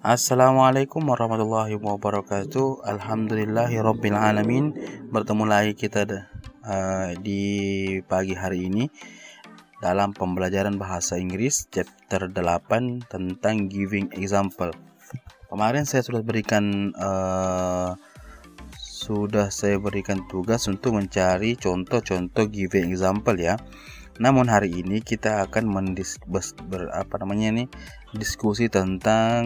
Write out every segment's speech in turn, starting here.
Assalamualaikum warahmatullahi wabarakatuh. Alhamdulillahirabbil alamin. Bertemu lagi kita di pagi hari ini dalam pembelajaran bahasa Inggris chapter 8 tentang giving example. Kemarin saya sudah saya berikan tugas untuk mencari contoh-contoh giving example ya. Namun hari ini kita akan diskusi tentang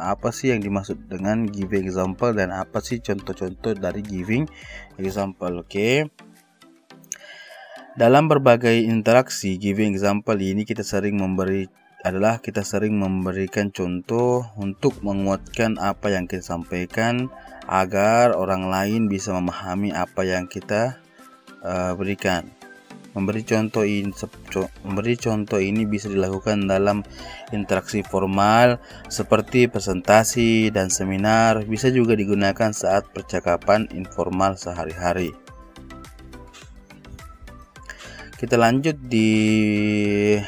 apa sih yang dimaksud dengan giving example dan apa sih contoh-contoh dari giving example. Oke. Dalam berbagai interaksi giving example ini kita sering memberikan contoh untuk menguatkan apa yang kita sampaikan agar orang lain bisa memahami apa yang kita berikan. Memberi contoh ini bisa dilakukan dalam interaksi formal seperti presentasi dan seminar, bisa juga digunakan saat percakapan informal sehari-hari. Kita lanjut di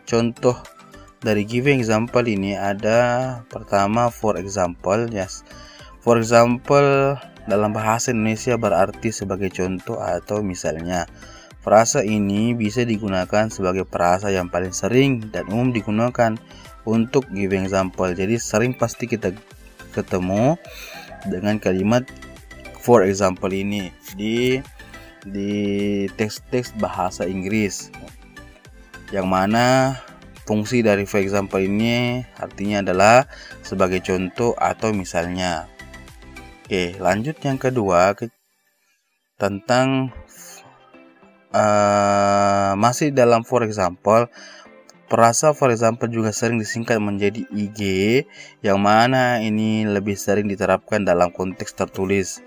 contoh dari giving example ini. Ada pertama for example. For example dalam bahasa Indonesia berarti sebagai contoh atau misalnya. Frasa ini bisa digunakan sebagai frasa yang paling sering dan umum digunakan untuk giving example. Jadi sering pasti kita ketemu dengan kalimat for example ini di teks-teks bahasa Inggris, yang mana fungsi dari for example ini artinya adalah sebagai contoh atau misalnya. Oke, lanjut yang kedua tentang masih dalam for example. Frasa for example juga sering disingkat menjadi IG, yang mana ini lebih sering diterapkan dalam konteks tertulis.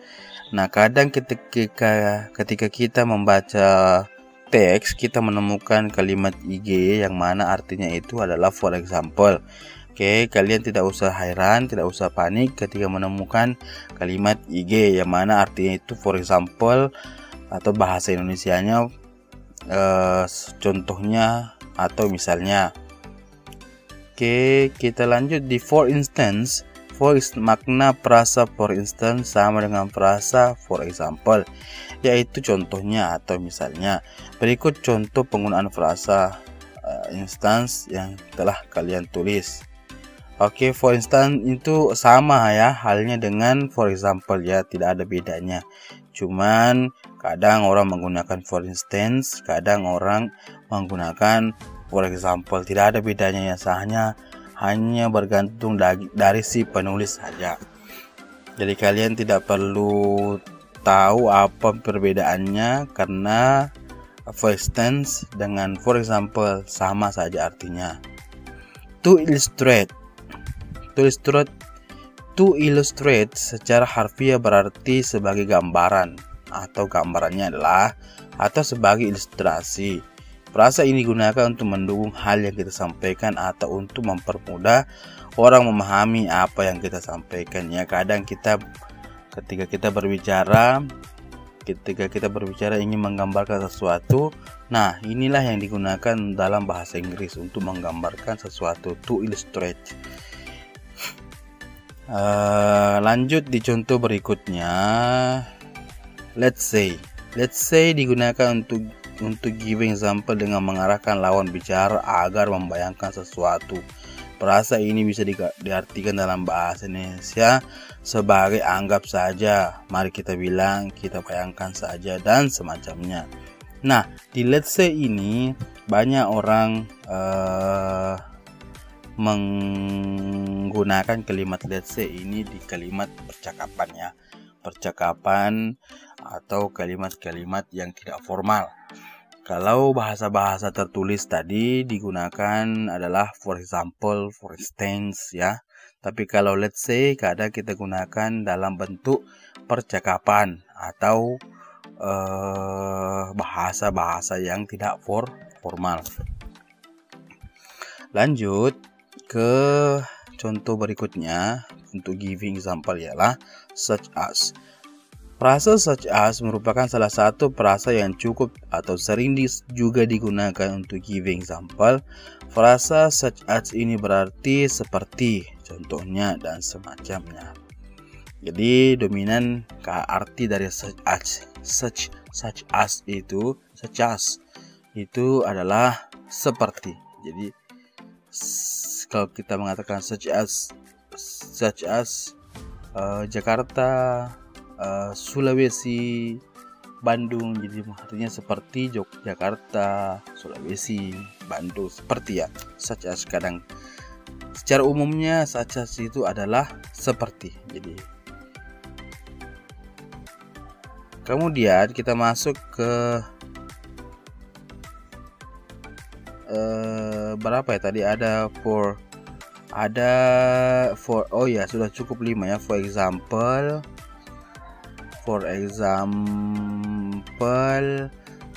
Nah, kadang ketika kita membaca teks, kita menemukan kalimat IG yang mana artinya itu adalah for example. Oke, kalian tidak usah heran, tidak usah panik ketika menemukan kalimat IG yang mana artinya itu for example atau bahasa Indonesianya contohnya atau misalnya. Oke, kita lanjut di for instance. Makna frasa for instance sama dengan frasa for example, yaitu contohnya atau misalnya. Berikut contoh penggunaan frasa instance yang telah kalian tulis. Oke, for instance itu sama ya halnya dengan for example ya, tidak ada bedanya. Cuman kadang orang menggunakan for instance, kadang orang menggunakan for example. Tidak ada bedanya ya, hanya bergantung dari si penulis saja. Jadi kalian tidak perlu tahu apa perbedaannya, karena for instance dengan for example sama saja artinya. To illustrate secara harfiah berarti sebagai gambaran atau gambarannya adalah atau sebagai ilustrasi. Frasa ini digunakan untuk mendukung hal yang kita sampaikan atau untuk mempermudah orang memahami apa yang kita sampaikan ya. Kadang ketika kita berbicara ingin menggambarkan sesuatu, nah inilah yang digunakan dalam bahasa Inggris untuk menggambarkan sesuatu, to illustrate. Lanjut di contoh berikutnya. Let's say digunakan untuk giving example dengan mengarahkan lawan bicara agar membayangkan sesuatu. Frasa ini bisa diartikan dalam bahasa Indonesia sebagai anggap saja, mari kita bilang, kita bayangkan saja, dan semacamnya. Nah, di let's say ini banyak orang menggunakan kalimat let's say ini di kalimat percakapan atau kalimat-kalimat yang tidak formal. Kalau bahasa-bahasa tertulis tadi digunakan adalah for example, for instance ya. Tapi kalau let's say kadang kita gunakan dalam bentuk percakapan atau bahasa-bahasa yang tidak formal. Lanjut ke contoh berikutnya untuk giving example ialah such as. Frasa such as merupakan salah satu frasa yang cukup atau sering juga digunakan untuk giving example. Frasa such as ini berarti seperti. contohnya dan semacamnya. Jadi dominan arti dari such as itu adalah seperti. Jadi kalau kita mengatakan such as Jakarta, Sulawesi, Bandung, jadi artinya seperti Jakarta, Sulawesi, Bandung, seperti ya. Such as kadang secara umumnya such as itu adalah seperti. Jadi kemudian kita masuk ke berapa ya tadi, ada for oh ya sudah cukup 5 ya. For example,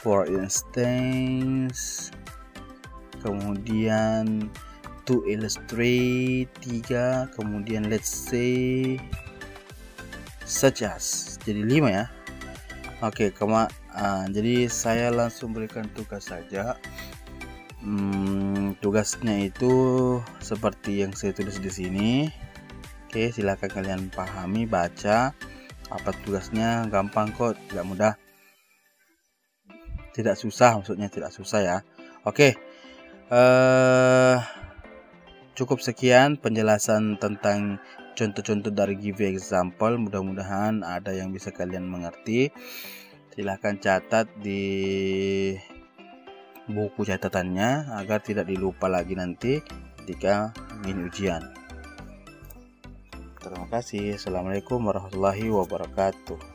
for instance, kemudian to illustrate 3, kemudian let's say, such as, jadi 5 ya. Oke, jadi saya langsung berikan tugas saja. Tugasnya itu seperti yang saya tulis di sini. Oke, silakan kalian pahami, baca. Apa tugasnya? Gampang kok, tidak mudah, tidak susah, maksudnya tidak susah ya. Oke, cukup sekian penjelasan tentang contoh-contoh dari give example. Mudah-mudahan ada yang bisa kalian mengerti. Silahkan catat di buku catatannya agar tidak dilupa lagi nanti ketika ingin ujian. Terima kasih. Assalamualaikum warahmatullahi wabarakatuh.